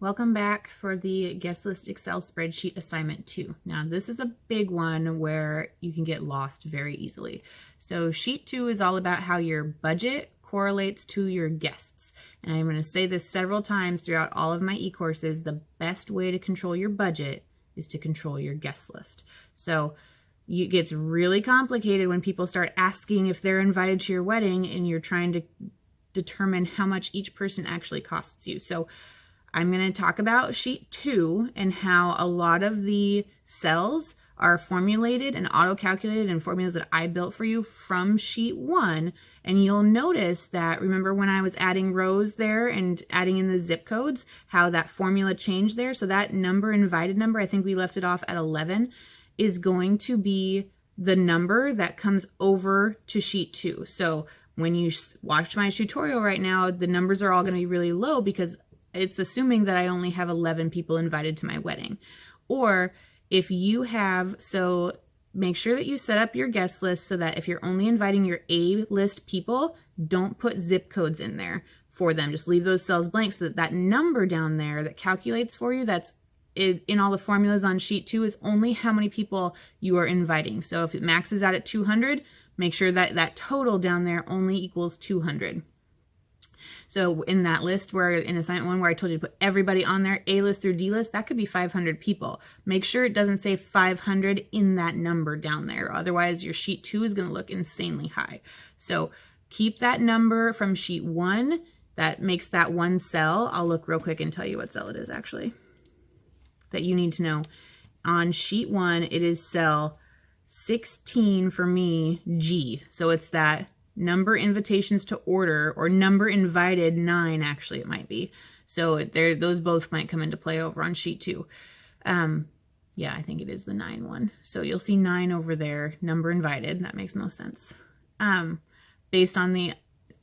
Welcome back for the guest list Excel spreadsheet assignment 2. Now this is a big one where you can get lost very easily. So sheet 2 is all about how your budget correlates to your guests. And I'm going to say this several times throughout all of my e-courses. The best way to control your budget is to control your guest list. So it gets really complicated when people start asking if they're invited to your wedding and you're trying to determine how much each person actually costs you. So I'm going to talk about sheet 2 and how a lot of the cells are formulated and auto-calculated in formulas that I built for you from sheet 1. And you'll notice that, remember when I was adding rows there and adding in the zip codes, how that formula changed there? So that number, invited number, I think we left it off at 11, is going to be the number that comes over to sheet 2. So when you watch my tutorial right now, the numbers are all going to be really low because it's assuming that I only have 11 people invited to my wedding. Or if you have, so make sure that you set up your guest list so that if you're only inviting your A-list people, don't put zip codes in there for them. Just leave those cells blank so that that number down there that calculates for you, that's in all the formulas on sheet 2, is only how many people you are inviting. So if it maxes out at 200, make sure that that total down there only equals 200. So in that list where in assignment 1 where I told you to put everybody on there, A list through D list, that could be 500 people. Make sure it doesn't say 500 in that number down there. Otherwise your sheet 2 is going to look insanely high. So keep that number from sheet 1. That makes that one cell. I'll look real quick and tell you what cell it is actually that you need to know. On sheet 1, it is cell 16 for me, G. So it's that number invitations to order, or number invited 9, actually it might be. So there, those both might come into play over on sheet 2. Yeah, I think it is the 9 one. So you'll see 9 over there, number invited. That makes no sense. Based on the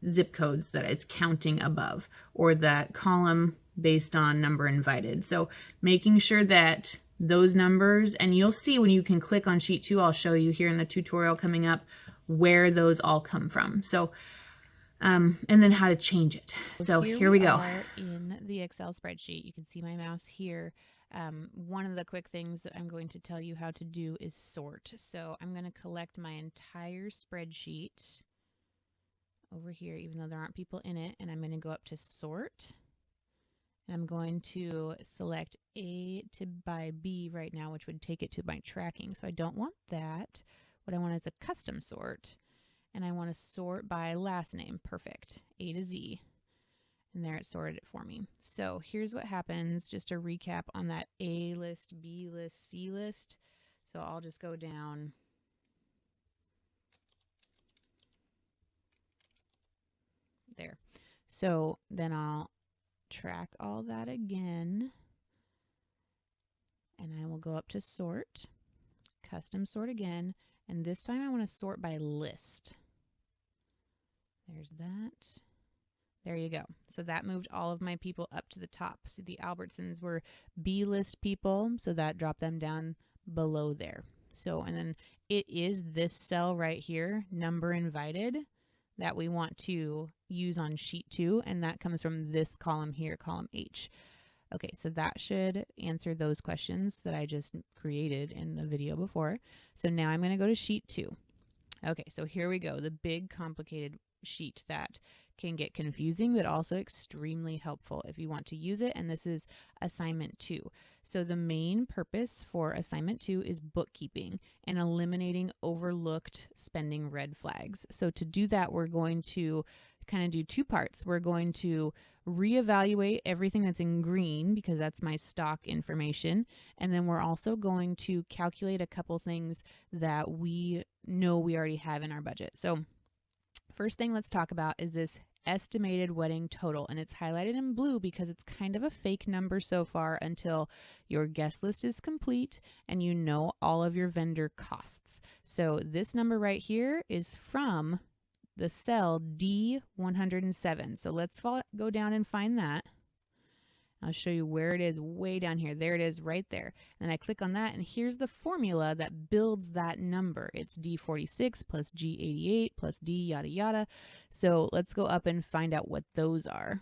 zip codes that it's counting above, or that column based on number invited. So making sure that those numbers, and you'll see when you can click on sheet 2, I'll show you here in the tutorial coming up where those all come from. So, and then how to change it. So here we go. In the Excel spreadsheet, you can see my mouse here. One of the quick things that I'm going to tell you how to do is sort. So I'm going to collect my entire spreadsheet over here, even though there aren't people in it, and I'm going to go up to sort. And I'm going to select A to by B right now, which would take it to my tracking. So I don't want that. What I want is a custom sort, and I want to sort by last name. Perfect. A to Z. And there it sorted it for me. So here's what happens, just to recap on that A list, B list, C list. So I'll just go down. There. So then I'll track all that again, and I will go up to sort, custom sort again. And this time I want to sort by list. There's that. There you go. So that moved all of my people up to the top. See, the Albertsons were B list people, so that dropped them down below there. So, and then it is this cell right here, number invited, that we want to use on sheet 2, and that comes from this column here, column H. Okay, so that should answer those questions that I just created in the video before. So now I'm going to go to sheet 2. Okay, so here we go, the big complicated sheet that can get confusing, but also extremely helpful if you want to use it. And this is assignment 2. So the main purpose for assignment 2 is bookkeeping and eliminating overlooked spending red flags. So to do that, we're going to kind of do 2 parts. We're going to reevaluate everything that's in green because that's my stock information. And then we're also going to calculate a couple things that we know we already have in our budget. So first thing let's talk about is this estimated wedding total, and it's highlighted in blue because it's kind of a fake number so far until your guest list is complete and you know all of your vendor costs. So this number right here is from the cell D107. So let's go down and find that. I'll show you where it is, way down here. There it is right there. And I click on that, and here's the formula that builds that number. It's D46 plus G88 plus D yada yada. So let's go up and find out what those are.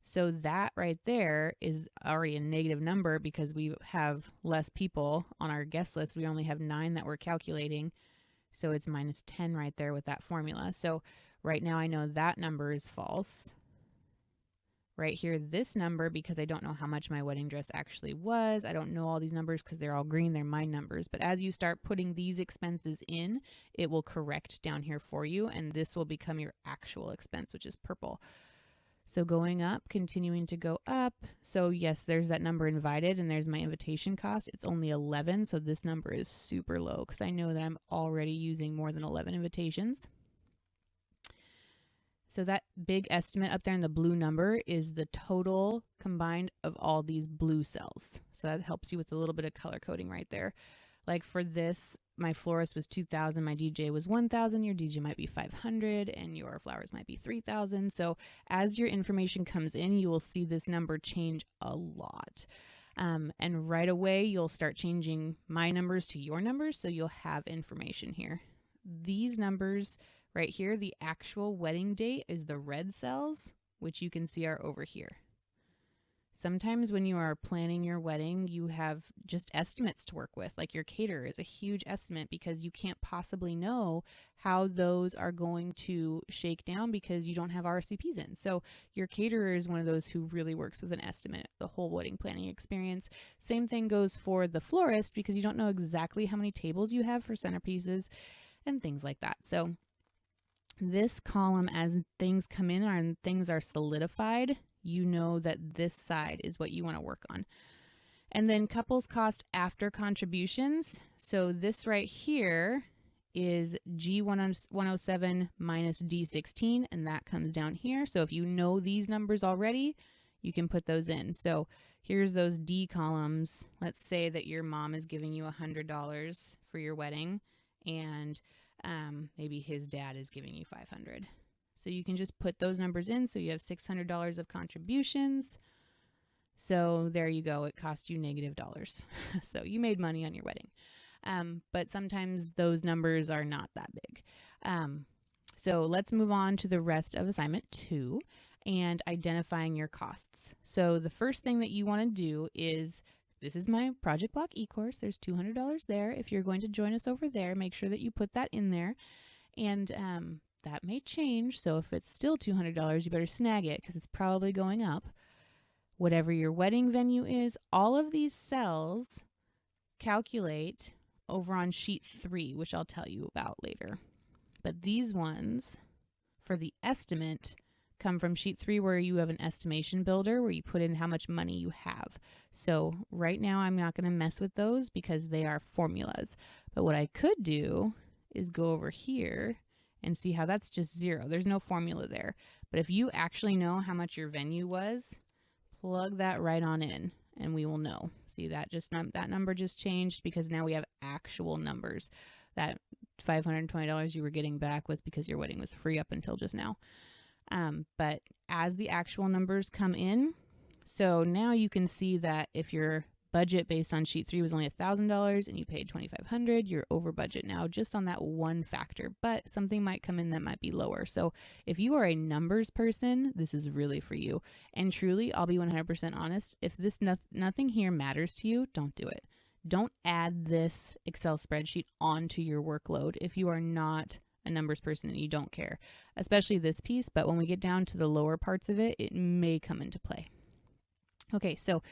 So that right there is already a negative number because we have less people on our guest list. We only have 9 that we're calculating. So it's minus 10 right there with that formula. So right now I know that number is false. Right here, this number, because I don't know how much my wedding dress actually was. I don't know all these numbers because they're all green. They're my numbers. But as you start putting these expenses in, it will correct down here for you. And this will become your actual expense, which is purple. So going up, continuing to go up. So yes, there's that number invited and there's my invitation cost. It's only 11. So this number is super low because I know that I'm already using more than 11 invitations. So that big estimate up there in the blue number is the total combined of all these blue cells. So that helps you with a little bit of color coding right there. Like for this, my florist was 2,000, my DJ was 1,000, your DJ might be 500, and your flowers might be 3,000. So as your information comes in, you will see this number change a lot. And right away, you'll start changing my numbers to your numbers, so you'll have information here. These numbers right here, the actual wedding date is the red cells, which you can see are over here. Sometimes when you are planning your wedding, you have just estimates to work with. Like your caterer is a huge estimate because you can't possibly know how those are going to shake down because you don't have RSVPs in. So your caterer is one of those who really works with an estimate, the whole wedding planning experience. Same thing goes for the florist because you don't know exactly how many tables you have for centerpieces and things like that. So this column, as things come in and things are solidified, you know that this side is what you want to work on. And then couples cost after contributions. So this right here is G107 minus D16, and that comes down here. So if you know these numbers already, you can put those in. So here's those D columns. Let's say that your mom is giving you $100 for your wedding, and maybe his dad is giving you $500. So you can just put those numbers in. So you have $600 of contributions. So there you go. It cost you negative dollars. So you made money on your wedding. But sometimes those numbers are not that big. So let's move on to the rest of assignment 2 and identifying your costs. So the first thing that you want to do is, this is my Project Block e-course. There's $200 there. If you're going to join us over there, make sure that you put that in there. And that may change. So if it's still $200, you better snag it because it's probably going up. Whatever your wedding venue is, all of these cells calculate over on sheet 3, which I'll tell you about later. But these ones for the estimate come from sheet 3, where you have an estimation builder where you put in how much money you have. So right now I'm not going to mess with those because they are formulas. But what I could do is go over here and see how that's just 0. There's no formula there. But if you actually know how much your venue was, plug that right on in and we will know. See, that number just changed because now we have actual numbers. That $520 you were getting back was because your wedding was free up until just now. But as the actual numbers come in, so now you can see that if your budget based on sheet 3 was only $1,000 and you paid $2,500, you're over budget now just on that one factor, but something might come in that might be lower. So if you are a numbers person, this is really for you. And truly, I'll be 100% honest, if this nothing here matters to you, don't do it. Don't add this Excel spreadsheet onto your workload if you are not a numbers person and you don't care, especially this piece. But when we get down to the lower parts of it, it may come into play. Okay, so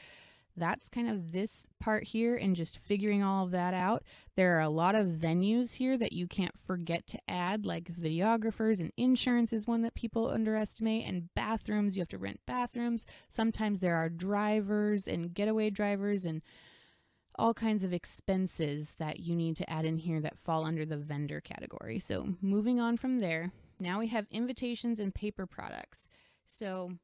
that's kind of this part here and just figuring all of that out. There are a lot of venues here that you can't forget to add, like videographers, and insurance is one that people underestimate, and bathrooms. You have to rent bathrooms. Sometimes there are drivers and getaway drivers and all kinds of expenses that you need to add in here that fall under the vendor category. So moving on from there, now we have invitations and paper products. So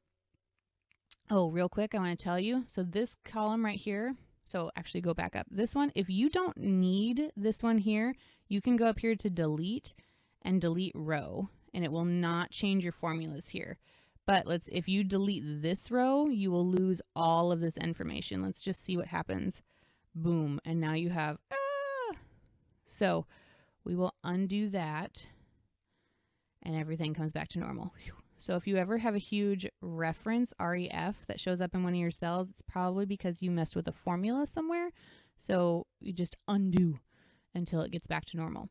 oh, real quick, I want to tell you. So this column right here, so actually go back up. This one, if you don't need this one here, you can go up here to delete and delete row, and it will not change your formulas here. But if you delete this row, you will lose all of this information. Let's just see what happens. Boom, and now you have, so we will undo that, and everything comes back to normal. So if you ever have a huge reference, REF, that shows up in one of your cells, it's probably because you messed with a formula somewhere. So you just undo until it gets back to normal.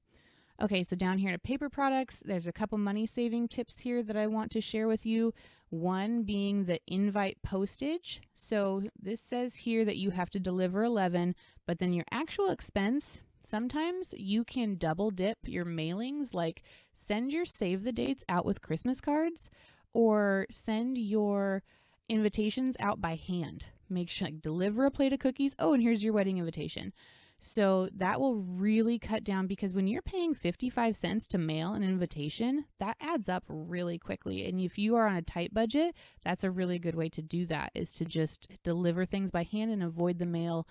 Okay, so down here to paper products, there's a couple money saving tips here that I want to share with you. One being the invite postage. So this says here that you have to deliver 11, but then your actual expense, sometimes you can double dip your mailings, like send your save the dates out with Christmas cards or send your invitations out by hand. Make sure, like, deliver a plate of cookies. Oh, and here's your wedding invitation. So that will really cut down, because when you're paying 55 cents to mail an invitation, that adds up really quickly. And if you are on a tight budget, that's a really good way to do that, is to just deliver things by hand and avoid the mail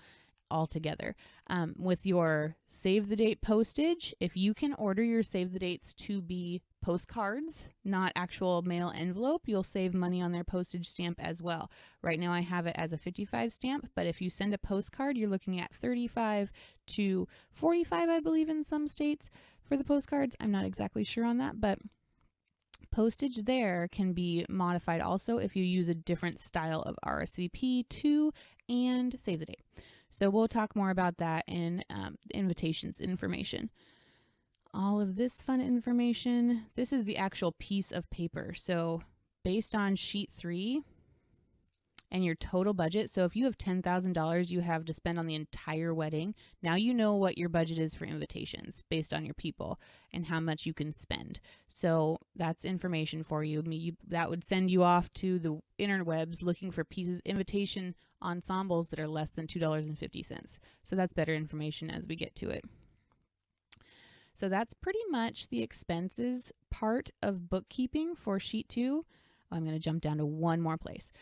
altogether. With your save the date postage, if you can order your save the dates to be postcards, not actual mail envelope, you'll save money on their postage stamp as well. Right now I have it as a 55 stamp, but if you send a postcard, you're looking at 35 to 45, I believe, in some states for the postcards. I'm not exactly sure on that, but postage there can be modified also if you use a different style of RSVP to and save the date. So we'll talk more about that in invitations information. All of this fun information, this is the actual piece of paper. So based on sheet 3 and your total budget, so if you have $10,000 you have to spend on the entire wedding, now you know what your budget is for invitations based on your people and how much you can spend. So that's information for you. That would send you off to the interwebs looking for pieces, invitation ensembles that are less than $2.50. So that's better information as we get to it. So that's pretty much the expenses part of bookkeeping for sheet 2. I'm going to jump down to one more place.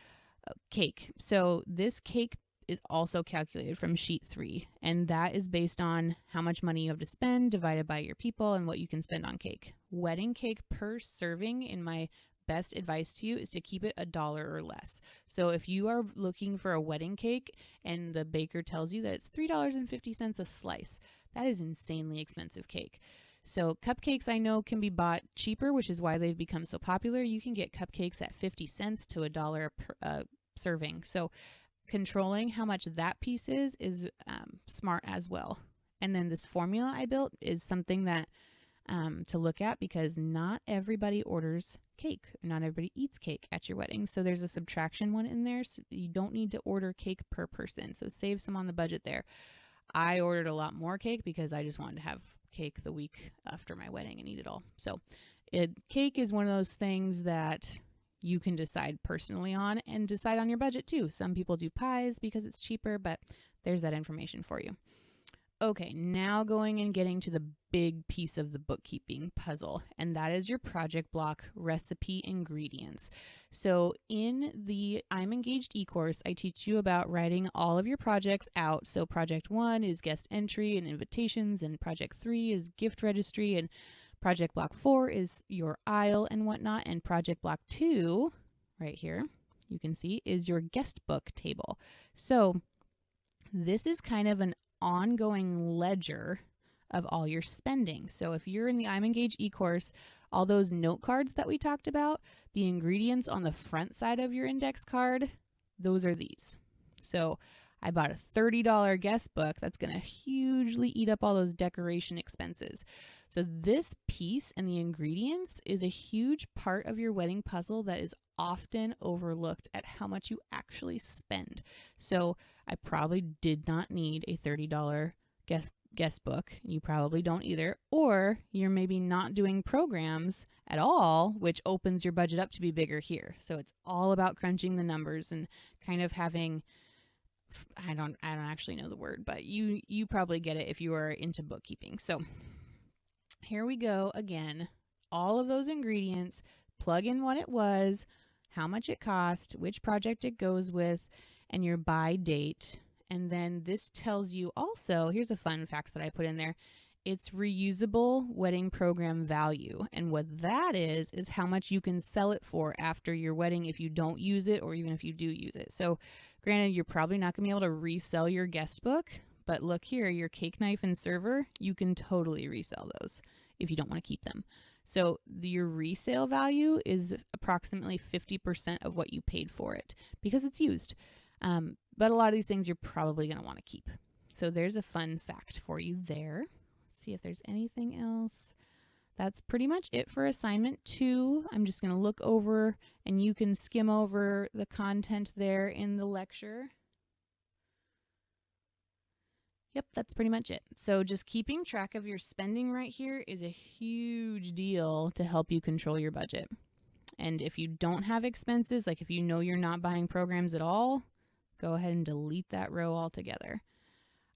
Cake. So this cake is also calculated from sheet 3, and that is based on how much money you have to spend divided by your people and what you can spend on cake. Wedding cake per serving, in my best advice to you, is to keep it $1 or less. So if you are looking for a wedding cake and the baker tells you that it's $3.50 a slice, that is insanely expensive cake. So cupcakes, I know, can be bought cheaper, which is why they've become so popular. You can get cupcakes at 50 cents to $1 per serving. So controlling how much that piece is smart as well. And then this formula I built is something that to look at, because not everybody orders cake. Not everybody eats cake at your wedding. So there's a subtraction one in there. So you don't need to order cake per person. So save some on the budget there. I ordered a lot more cake because I just wanted to have cake the week after my wedding and eat it all. So cake is one of those things that you can decide personally on and decide on your budget too. Some people do pies because it's cheaper, but there's that information for you. Okay, now going and getting to the big piece of the bookkeeping puzzle, and that is your project block recipe ingredients. So in the I'm Engaged e-course, I teach you about writing all of your projects out. So project 1 is guest entry and invitations, and project 3 is gift registry, and project block 4 is your aisle and whatnot, and project block 2, right here, you can see, is your guest book table. So this is kind of an ongoing ledger of all your spending. So if you're in the I'm Engaged e-course, all those note cards that we talked about, the ingredients on the front side of your index card, those are these. So I bought a $30 guest book. That's going to hugely eat up all those decoration expenses. So this piece and the ingredients is a huge part of your wedding puzzle that is often overlooked at how much you actually spend. So I probably did not need a $30 guest book. You probably don't either. Or you're maybe not doing programs at all, which opens your budget up to be bigger here. So it's all about crunching the numbers and kind of having, I don't actually know the word, but you probably get it if you are into bookkeeping. So here we go again. All of those ingredients, plug in what it was, how much it cost, which project it goes with, and your buy date. And then this tells you also, here's a fun fact that I put in there, it's reusable wedding program value. And what that is how much you can sell it for after your wedding if you don't use it, or even if you do use it. So granted, you're probably not going to be able to resell your guest book, but look here, your cake knife and server, you can totally resell those if you don't want to keep them. So your resale value is approximately 50% of what you paid for it because it's used. But a lot of these things you're probably going to want to keep. So there's a fun fact for you there. Let's see if there's anything else. That's pretty much it for assignment 2. I'm just going to look over and you can skim over the content there in the lecture. Yep, that's pretty much it. So just keeping track of your spending right here is a huge deal to help you control your budget. And if you don't have expenses, like if you know you're not buying programs at all, go ahead and delete that row altogether.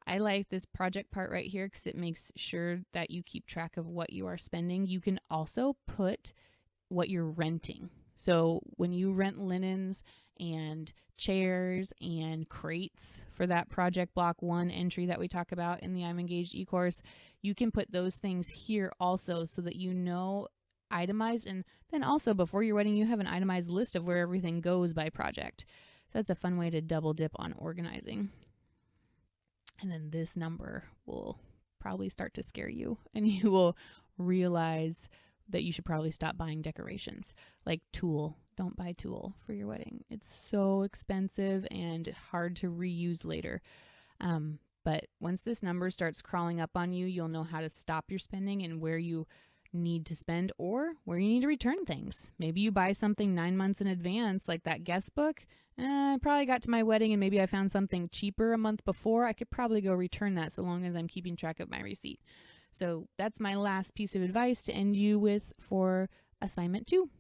I like this project part right here because it makes sure that you keep track of what you are spending. You can also put what you're renting. So when you rent linens and chairs and crates for that project block 1 entry that we talk about in the I'm Engaged e-course, you can put those things here also so that you know itemized, and then also before your wedding you have an itemized list of where everything goes by project. So that's a fun way to double dip on organizing. And then this number will probably start to scare you and you will realize that you should probably stop buying decorations like tulle. Don't buy tulle for your wedding. It's so expensive and hard to reuse later. But once this number starts crawling up on you, you'll know how to stop your spending and where you need to spend or where you need to return things. Maybe you buy something 9 months in advance, like that guest book. I probably got to my wedding and maybe I found something cheaper a month before. I could probably go return that so long as I'm keeping track of my receipt. So that's my last piece of advice to end you with for assignment 2.